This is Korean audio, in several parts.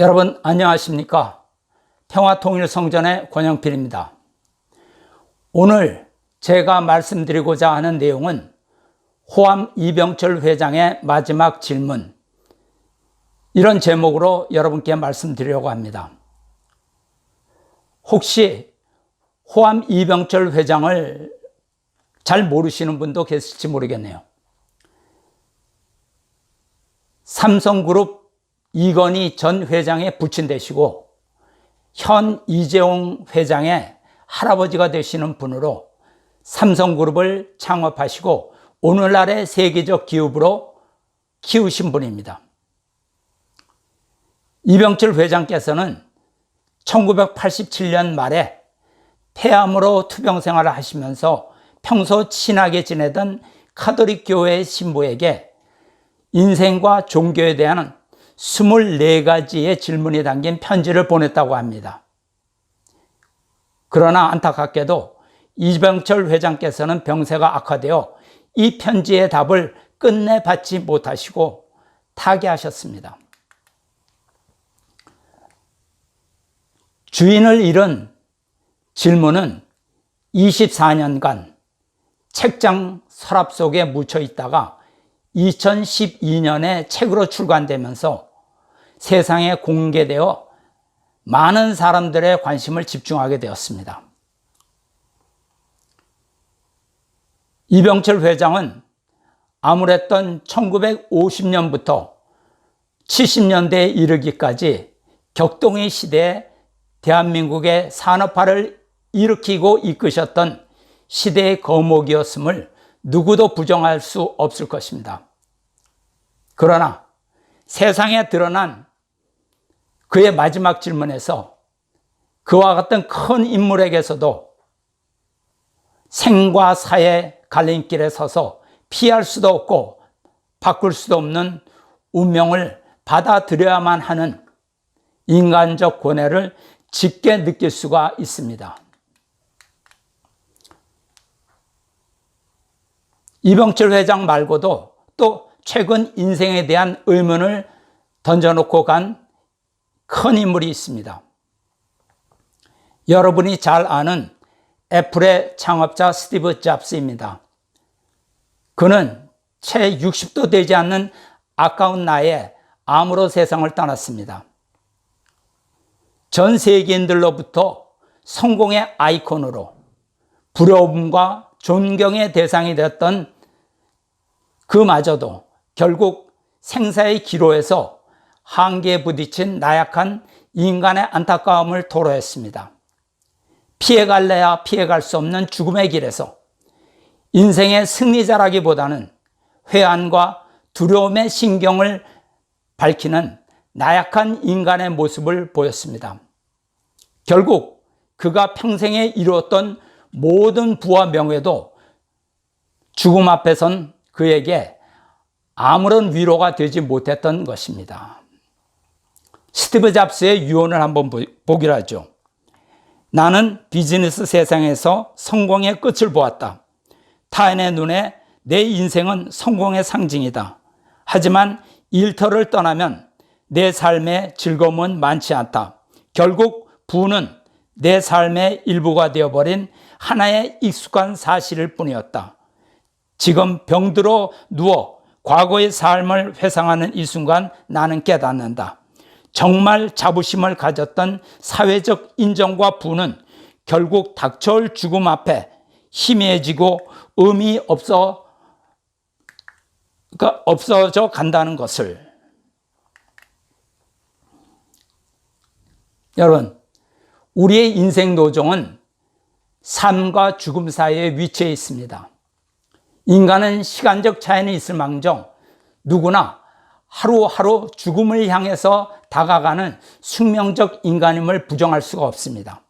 여러분 안녕하십니까? 평화통일성전의 권영필입니다. 오늘 제가 말씀드리고자 하는 내용은 호암 이병철 회장의 마지막 질문, 이런 제목으로 여러분께 말씀드리려고 합니다. 혹시 호암 이병철 회장을 잘 모르시는 분도 계실지 모르겠네요. 삼성그룹 이건희 전 회장의 부친 되시고 현 이재용 회장의 할아버지가 되시는 분으로 삼성그룹을 창업하시고 오늘날의 세계적 기업으로 키우신 분입니다. 이병철 회장께서는 1987년 말에 폐암으로 투병 생활을 하시면서 평소 친하게 지내던 카톨릭 교회 신부에게 인생과 종교에 대한 24가지의 질문이 담긴 편지를 보냈다고 합니다. 그러나 안타깝게도 이병철 회장께서는 병세가 악화되어 이 편지의 답을 끝내 받지 못하시고 타계하셨습니다. 주인을 잃은 질문은 24년간 책장 서랍 속에 묻혀 있다가 2012년에 책으로 출간되면서 세상에 공개되어 많은 사람들의 관심을 집중하게 되었습니다. 이병철 회장은 암울했던 1950년부터 70년대에 이르기까지 격동의 시대에 대한민국의 산업화를 일으키고 이끄셨던 시대의 거목이었음을 누구도 부정할 수 없을 것입니다. 그러나 세상에 드러난 그의 마지막 질문에서 그와 같은 큰 인물에게서도 생과 사의 갈림길에 서서 피할 수도 없고 바꿀 수도 없는 운명을 받아들여야만 하는 인간적 고뇌를 짙게 느낄 수가 있습니다. 이병철 회장 말고도 또 최근 인생에 대한 의문을 던져놓고 간 큰 인물이 있습니다. 여러분이 잘 아는 애플의 창업자 스티브 잡스입니다. 그는 채 60도 되지 않는 아까운 나이에 암으로 세상을 떠났습니다. 전 세계인들로부터 성공의 아이콘으로 부러움과 존경의 대상이 되었던 그마저도 결국 생사의 기로에서 한계에 부딪힌 나약한 인간의 안타까움을 토로했습니다. 피해갈래야 피해갈 수 없는 죽음의 길에서 인생의 승리자라기보다는 회한과 두려움의 신경을 밝히는 나약한 인간의 모습을 보였습니다. 결국 그가 평생에 이루었던 모든 부와 명예도 죽음 앞에 선 그에게 아무런 위로가 되지 못했던 것입니다. 스티브 잡스의 유언을 한번 보기로 하죠. 나는 비즈니스 세상에서 성공의 끝을 보았다. 타인의 눈에 내 인생은 성공의 상징이다. 하지만 일터를 떠나면 내 삶의 즐거움은 많지 않다. 결국 부는 내 삶의 일부가 되어버린 하나의 익숙한 사실일 뿐이었다. 지금 병들어 누워 과거의 삶을 회상하는 이 순간 나는 깨닫는다. 정말 자부심을 가졌던 사회적 인정과 부는 결국 닥쳐올 죽음 앞에 희미해지고 의미 없어져 간다는 것을. 여러분, 우리의 인생 노정은 삶과 죽음 사이에 위치해 있습니다. 인간은 시간적 차이는 있을 망정 누구나 하루하루 죽음을 향해서 다가가는 숙명적 인간임을 부정할 수가 없습니다.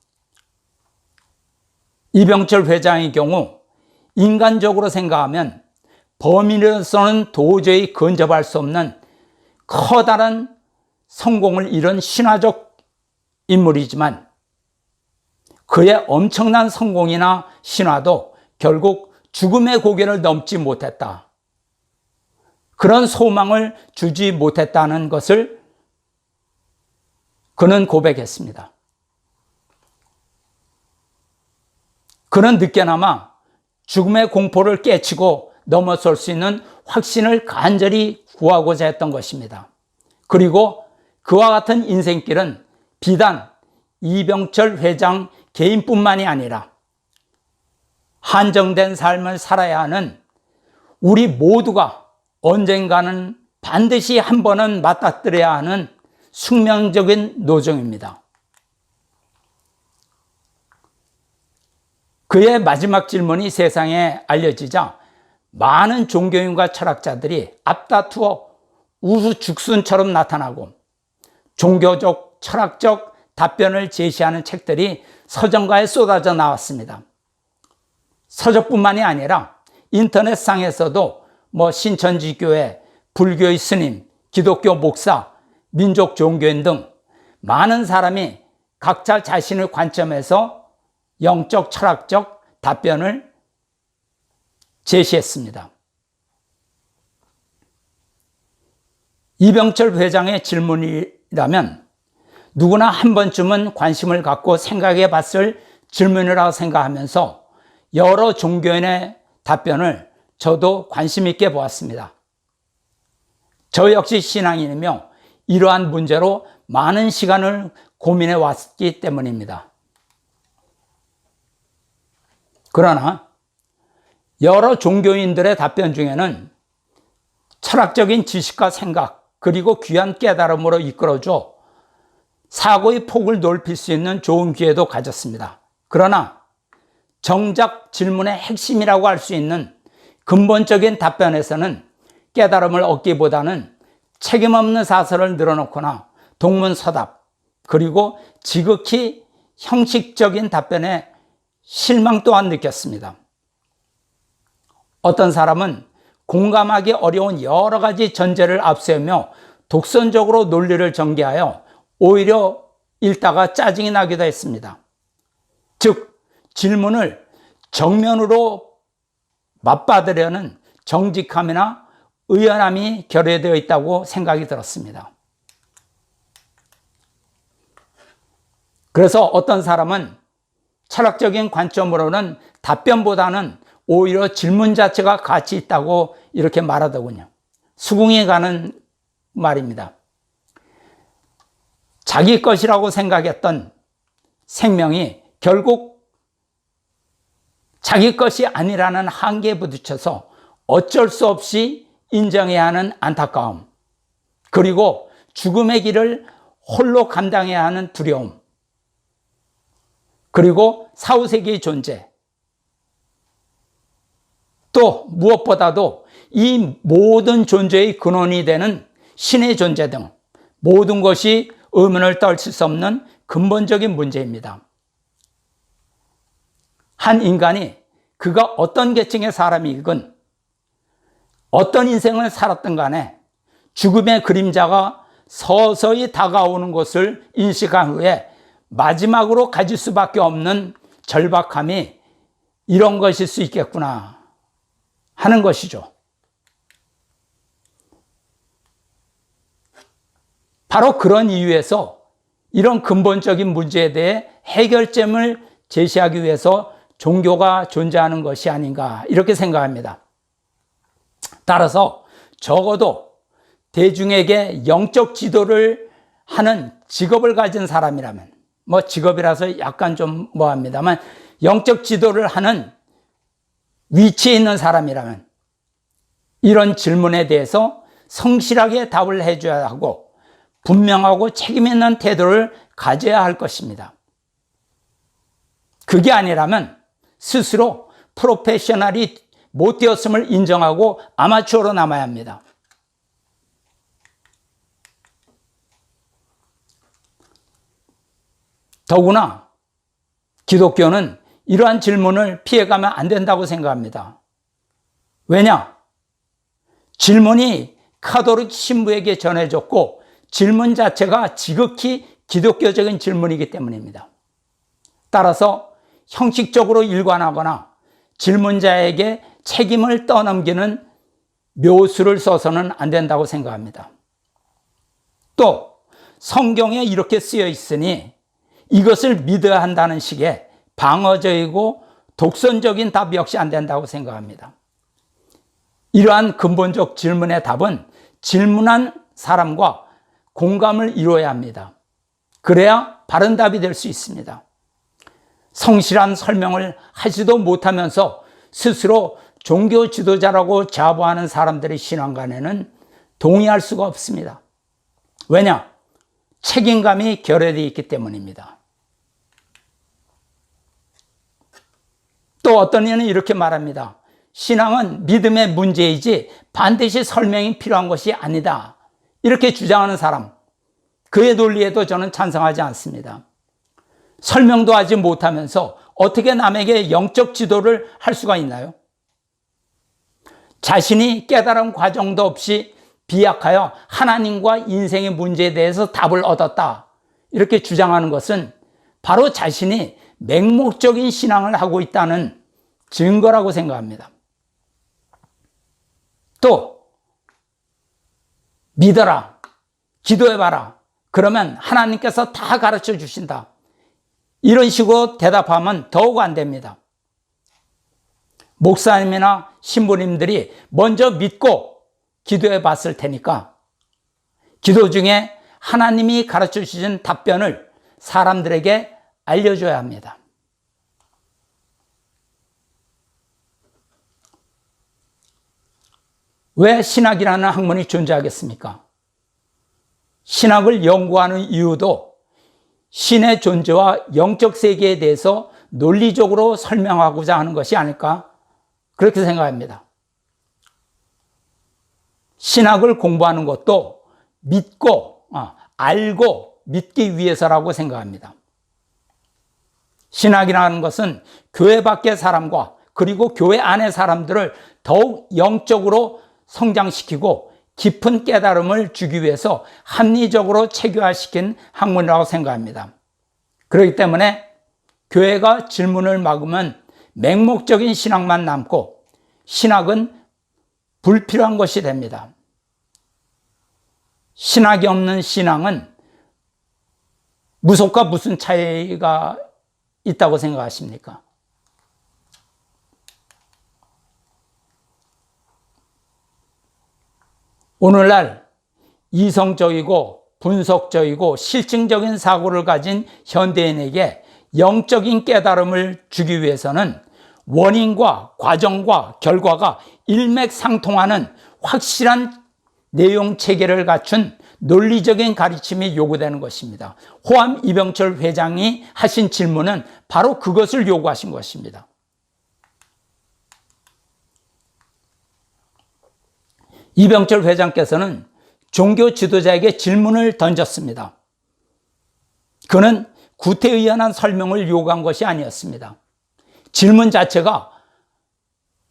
이병철 회장의 경우 인간적으로 생각하면 범인으로서는 도저히 근접할 수 없는 커다란 성공을 이룬 신화적 인물이지만 그의 엄청난 성공이나 신화도 결국 죽음의 고개를 넘지 못했다. 그런 소망을 주지 못했다는 것을 그는 고백했습니다. 그는 늦게나마 죽음의 공포를 깨치고 넘어설 수 있는 확신을 간절히 구하고자 했던 것입니다. 그리고 그와 같은 인생길은 비단 이병철 회장 개인뿐만이 아니라 한정된 삶을 살아야 하는 우리 모두가 언젠가는 반드시 한 번은 맞닥뜨려야 하는 숙명적인 노정입니다. 그의 마지막 질문이 세상에 알려지자 많은 종교인과 철학자들이 앞다투어 우후죽순처럼 나타나고 종교적, 철학적 답변을 제시하는 책들이 서점가에 쏟아져 나왔습니다. 서적뿐만이 아니라 인터넷상에서도 신천지교회, 불교의 스님, 기독교 목사, 민족 종교인 등 많은 사람이 각자 자신의 관점에서 영적, 철학적 답변을 제시했습니다. 이병철 회장의 질문이라면 누구나 한 번쯤은 관심을 갖고 생각해 봤을 질문이라고 생각하면서 여러 종교인의 답변을 저도 관심 있게 보았습니다. 저 역시 신앙인이며 이러한 문제로 많은 시간을 고민해 왔기 때문입니다. 그러나 여러 종교인들의 답변 중에는 철학적인 지식과 생각 그리고 귀한 깨달음으로 이끌어줘 사고의 폭을 넓힐 수 있는 좋은 기회도 가졌습니다. 그러나 정작 질문의 핵심이라고 할 수 있는 근본적인 답변에서는 깨달음을 얻기보다는 책임 없는 사설을 늘어놓거나 동문서답 그리고 지극히 형식적인 답변에 실망 또한 느꼈습니다. 어떤 사람은 공감하기 어려운 여러 가지 전제를 앞세우며 독선적으로 논리를 전개하여 오히려 읽다가 짜증이 나기도 했습니다. 즉, 질문을 정면으로 맞받으려는 정직함이나 의연함이 결여되어 있다고 생각이 들었습니다. 그래서 어떤 사람은 철학적인 관점으로는 답변보다는 오히려 질문 자체가 가치 있다고 이렇게 말하더군요. 수긍이 가는 말입니다. 자기 것이라고 생각했던 생명이 결국 자기 것이 아니라는 한계에 부딪혀서 어쩔 수 없이 인정해야 하는 안타까움, 그리고 죽음의 길을 홀로 감당해야 하는 두려움, 그리고 사후세계의 존재, 또 무엇보다도 이 모든 존재의 근원이 되는 신의 존재 등 모든 것이 의문을 떨칠 수 없는 근본적인 문제입니다. 한 인간이 그가 어떤 계층의 사람이건 어떤 인생을 살았든 간에 죽음의 그림자가 서서히 다가오는 것을 인식한 후에 마지막으로 가질 수밖에 없는 절박함이 이런 것일 수 있겠구나 하는 것이죠. 바로 그런 이유에서 이런 근본적인 문제에 대해 해결점을 제시하기 위해서 종교가 존재하는 것이 아닌가 이렇게 생각합니다. 따라서 적어도 대중에게 영적 지도를 하는 직업을 가진 사람이라면, 직업이라서 약간 좀 뭐합니다만 영적 지도를 하는 위치에 있는 사람이라면 이런 질문에 대해서 성실하게 답을 해줘야 하고 분명하고 책임 있는 태도를 가져야 할 것입니다. 그게 아니라면 스스로 프로페셔널이 못 되었음을 인정하고 아마추어로 남아야 합니다. 더구나 기독교는 이러한 질문을 피해가면 안 된다고 생각합니다. 왜냐? 질문이 카톨릭 신부에게 전해졌고 질문 자체가 지극히 기독교적인 질문이기 때문입니다. 따라서 형식적으로 일관하거나 질문자에게 책임을 떠넘기는 묘수를 써서는 안 된다고 생각합니다. 또 성경에 이렇게 쓰여 있으니 이것을 믿어야 한다는 식의 방어적이고 독선적인 답 역시 안 된다고 생각합니다. 이러한 근본적 질문의 답은 질문한 사람과 공감을 이루어야 합니다. 그래야 바른 답이 될 수 있습니다. 성실한 설명을 하지도 못하면서 스스로 종교 지도자라고 자부하는 사람들의 신앙관에는 동의할 수가 없습니다. 왜냐? 책임감이 결여되어 있기 때문입니다. 또 어떤 이는 이렇게 말합니다. 신앙은 믿음의 문제이지 반드시 설명이 필요한 것이 아니다. 이렇게 주장하는 사람, 그의 논리에도 저는 찬성하지 않습니다. 설명도 하지 못하면서 어떻게 남에게 영적 지도를 할 수가 있나요? 자신이 깨달은 과정도 없이 비약하여 하나님과 인생의 문제에 대해서 답을 얻었다. 이렇게 주장하는 것은 바로 자신이 맹목적인 신앙을 하고 있다는 증거라고 생각합니다. 또 믿어라, 기도해봐라, 그러면 하나님께서 다 가르쳐 주신다. 이런 식으로 대답하면 더욱 안 됩니다. 목사님이나 신부님들이 먼저 믿고 기도해 봤을 테니까 기도 중에 하나님이 가르쳐 주신 답변을 사람들에게 알려줘야 합니다. 왜 신학이라는 학문이 존재하겠습니까? 신학을 연구하는 이유도 신의 존재와 영적 세계에 대해서 논리적으로 설명하고자 하는 것이 아닐까? 그렇게 생각합니다. 신학을 공부하는 것도 믿고, 알고 믿기 위해서라고 생각합니다. 신학이라는 것은 교회 밖의 사람과 그리고 교회 안의 사람들을 더욱 영적으로 성장시키고 깊은 깨달음을 주기 위해서 합리적으로 체계화시킨 학문이라고 생각합니다. 그렇기 때문에 교회가 질문을 막으면 맹목적인 신학만 남고 신학은 불필요한 것이 됩니다. 신학이 없는 신앙은 무속과 무슨 차이가 있다고 생각하십니까? 오늘날 이성적이고 분석적이고 실증적인 사고를 가진 현대인에게 영적인 깨달음을 주기 위해서는 원인과 과정과 결과가 일맥상통하는 확실한 내용 체계를 갖춘 논리적인 가르침이 요구되는 것입니다. 호암 이병철 회장이 하신 질문은 바로 그것을 요구하신 것입니다. 이병철 회장께서는 종교 지도자에게 질문을 던졌습니다. 그는 구태의연한 설명을 요구한 것이 아니었습니다. 질문 자체가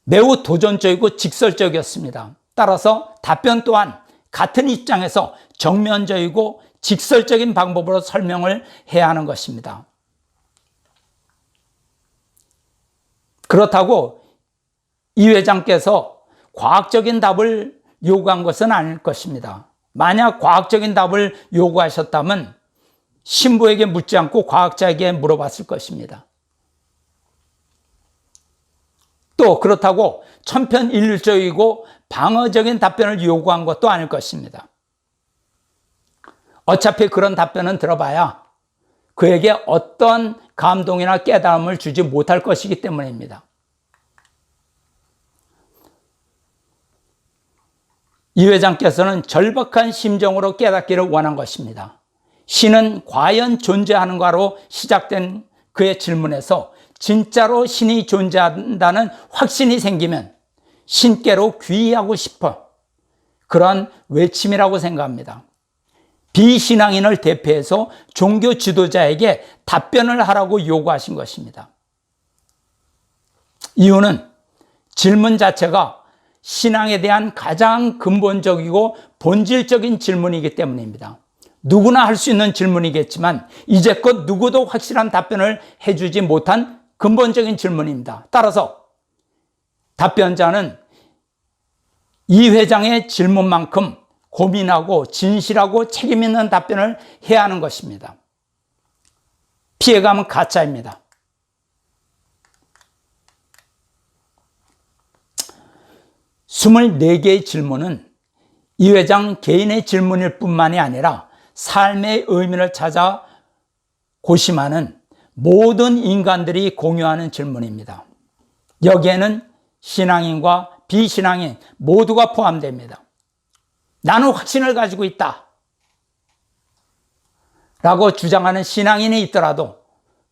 매우 도전적이고 직설적이었습니다. 따라서 답변 또한 같은 입장에서 정면적이고 직설적인 방법으로 설명을 해야 하는 것입니다. 그렇다고 이 회장께서 과학적인 답을 요구한 것은 아닐 것입니다. 만약 과학적인 답을 요구하셨다면 신부에게 묻지 않고 과학자에게 물어봤을 것입니다. 또 그렇다고 천편일률적이고 방어적인 답변을 요구한 것도 아닐 것입니다. 어차피 그런 답변은 들어봐야 그에게 어떤 감동이나 깨달음을 주지 못할 것이기 때문입니다. 이 회장께서는 절박한 심정으로 깨닫기를 원한 것입니다. 신은 과연 존재하는가로 시작된 그의 질문에서 진짜로 신이 존재한다는 확신이 생기면 신께로 귀의하고 싶어, 그런 외침이라고 생각합니다. 비신앙인을 대표해서 종교 지도자에게 답변을 하라고 요구하신 것입니다. 이유는 질문 자체가 신앙에 대한 가장 근본적이고 본질적인 질문이기 때문입니다. 누구나 할 수 있는 질문이겠지만 이제껏 누구도 확실한 답변을 해주지 못한 근본적인 질문입니다. 따라서 답변자는 이 회장의 질문만큼 고민하고 진실하고 책임 있는 답변을 해야 하는 것입니다. 피해가면 가짜입니다. 스물네 개의 질문은 이 회장 개인의 질문일 뿐만이 아니라 삶의 의미를 찾아 고심하는 모든 인간들이 공유하는 질문입니다. 여기에는 신앙인과 비신앙인 모두가 포함됩니다. 나는 확신을 가지고 있다 라고 주장하는 신앙인이 있더라도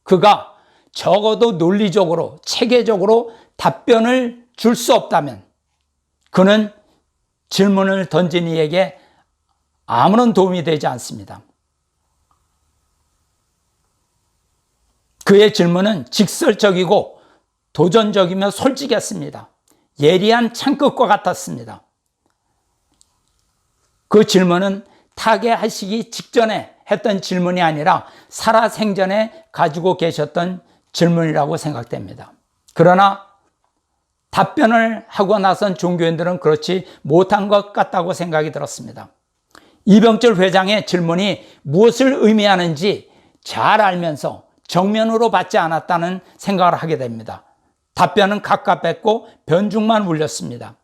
그가 적어도 논리적으로 체계적으로 답변을 줄 수 없다면 그는 질문을 던진 이에게 아무런 도움이 되지 않습니다. 그의 질문은 직설적이고 도전적이며 솔직했습니다. 예리한 창끝과 같았습니다. 그 질문은 타계하시기 직전에 했던 질문이 아니라 살아생전에 가지고 계셨던 질문이라고 생각됩니다. 그러나 답변을 하고 나선 종교인들은 그렇지 못한 것 같다고 생각이 들었습니다. 이병철 회장의 질문이 무엇을 의미하는지 잘 알면서 정면으로 받지 않았다는 생각을 하게 됩니다. 답변은 가깝했고 변죽만 울렸습니다.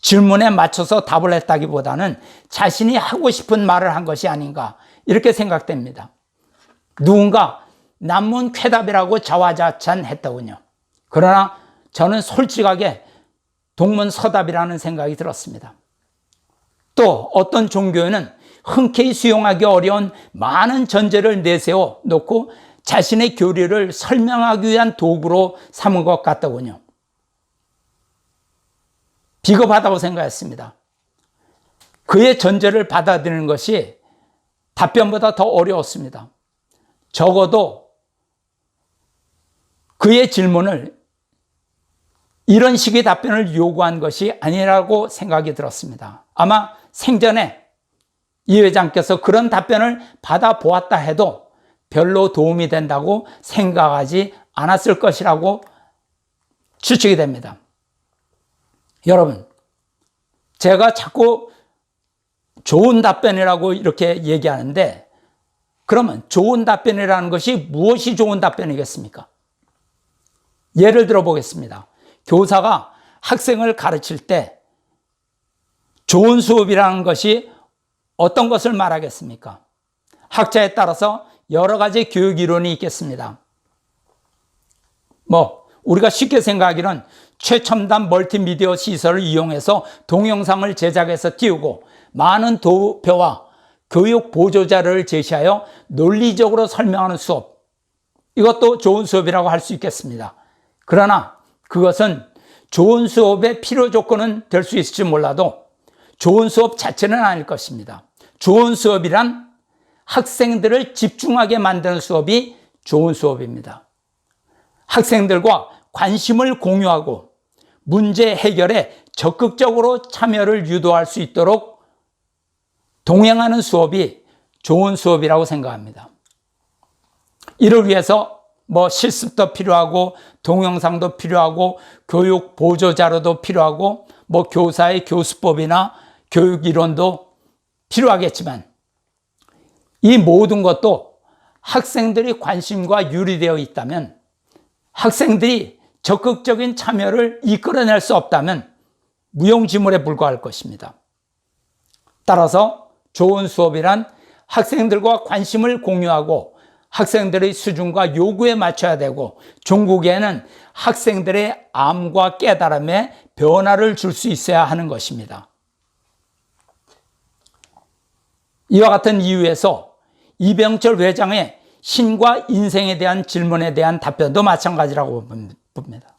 질문에 맞춰서 답을 했다기보다는 자신이 하고 싶은 말을 한 것이 아닌가 이렇게 생각됩니다. 누군가 난문 쾌답이라고 자화자찬했더군요. 그러나 저는 솔직하게 동문서답이라는 생각이 들었습니다. 또 어떤 종교에는 흔쾌히 수용하기 어려운 많은 전제를 내세워 놓고 자신의 교리를 설명하기 위한 도구로 삼은 것 같더군요. 비겁하다고 생각했습니다. 그의 전제를 받아들이는 것이 답변보다 더 어려웠습니다. 적어도 그의 질문을 이런 식의 답변을 요구한 것이 아니라고 생각이 들었습니다. 아마 생전에 이 회장께서 그런 답변을 받아보았다 해도 별로 도움이 된다고 생각하지 않았을 것이라고 추측이 됩니다. 여러분, 제가 자꾸 좋은 답변이라고 이렇게 얘기하는데 그러면 좋은 답변이라는 것이 무엇이 좋은 답변이겠습니까? 예를 들어 보겠습니다. 교사가 학생을 가르칠 때 좋은 수업이라는 것이 어떤 것을 말하겠습니까? 학자에 따라서 여러 가지 교육 이론이 있겠습니다. 우리가 쉽게 생각하기는 최첨단 멀티미디어 시설을 이용해서 동영상을 제작해서 띄우고 많은 도표와 교육 보조자료를 제시하여 논리적으로 설명하는 수업, 이것도 좋은 수업이라고 할 수 있겠습니다. 그러나 그것은 좋은 수업의 필요 조건은 될 수 있을지 몰라도 좋은 수업 자체는 아닐 것입니다. 좋은 수업이란 학생들을 집중하게 만드는 수업이 좋은 수업입니다. 학생들과 관심을 공유하고 문제 해결에 적극적으로 참여를 유도할 수 있도록 동행하는 수업이 좋은 수업이라고 생각합니다. 이를 위해서 실습도 필요하고 동영상도 필요하고 교육 보조 자료도 필요하고 교사의 교수법이나 교육 이론도 필요하겠지만 이 모든 것도 학생들이 관심과 유리되어 있다면, 학생들이 적극적인 참여를 이끌어낼 수 없다면 무용지물에 불과할 것입니다. 따라서 좋은 수업이란 학생들과 관심을 공유하고 학생들의 수준과 요구에 맞춰야 되고 종국에는 학생들의 암과 깨달음에 변화를 줄 수 있어야 하는 것입니다. 이와 같은 이유에서 이병철 회장의 신과 인생에 대한 질문에 대한 답변도 마찬가지라고 봅니다.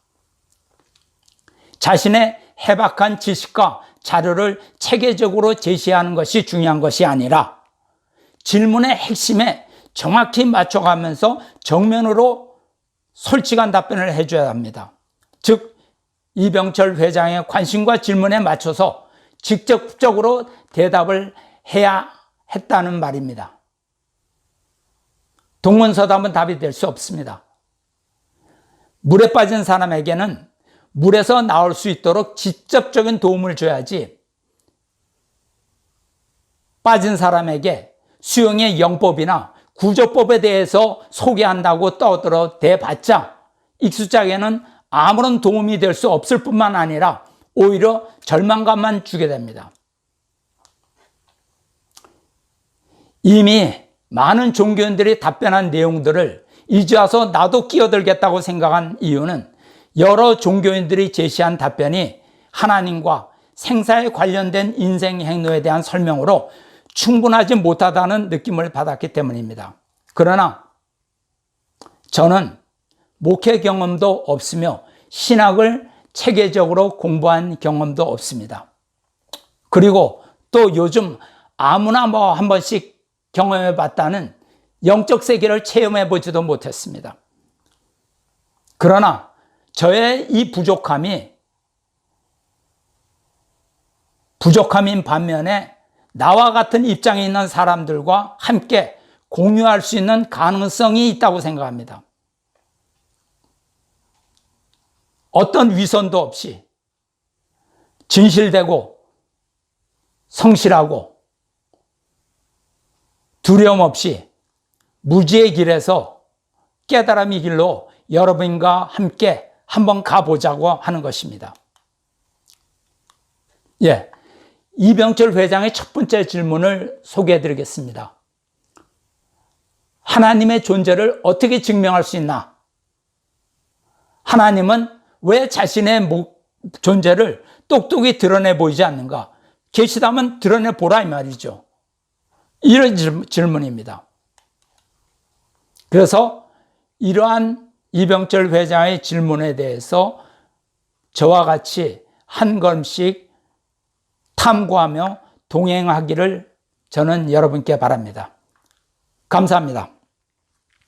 자신의 해박한 지식과 자료를 체계적으로 제시하는 것이 중요한 것이 아니라 질문의 핵심에 정확히 맞춰가면서 정면으로 솔직한 답변을 해줘야 합니다. 즉, 이병철 회장의 관심과 질문에 맞춰서 직접적으로 대답을 해야 했다는 말입니다. 동문서답은 답이 될 수 없습니다. 물에 빠진 사람에게는 물에서 나올 수 있도록 직접적인 도움을 줘야지 빠진 사람에게 수영의 영법이나 구조법에 대해서 소개한다고 떠들어 대봤자 익수자에게는 아무런 도움이 될 수 없을 뿐만 아니라 오히려 절망감만 주게 됩니다. 이미 많은 종교인들이 답변한 내용들을 이제 와서 나도 끼어들겠다고 생각한 이유는 여러 종교인들이 제시한 답변이 하나님과 생사에 관련된 인생 행로에 대한 설명으로 충분하지 못하다는 느낌을 받았기 때문입니다. 그러나 저는 목회 경험도 없으며 신학을 체계적으로 공부한 경험도 없습니다. 그리고 또 요즘 아무나 한 번씩 경험해 봤다는 영적 세계를 체험해 보지도 못했습니다. 그러나 저의 이 부족함인 반면에 나와 같은 입장에 있는 사람들과 함께 공유할 수 있는 가능성이 있다고 생각합니다. 어떤 위선도 없이 진실되고 성실하고 두려움 없이 무지의 길에서 깨달음의 길로 여러분과 함께 한번 가보자고 하는 것입니다. 이병철 회장의 첫 번째 질문을 소개해 드리겠습니다. 하나님의 존재를 어떻게 증명할 수 있나? 하나님은 왜 자신의 존재를 똑똑히 드러내 보이지 않는가? 계시다면 드러내 보라 이 말이죠. 이런 질문입니다. 그래서 이러한 이병철 회장의 질문에 대해서 저와 같이 한 걸음씩 탐구하며 동행하기를 저는 여러분께 바랍니다. 감사합니다.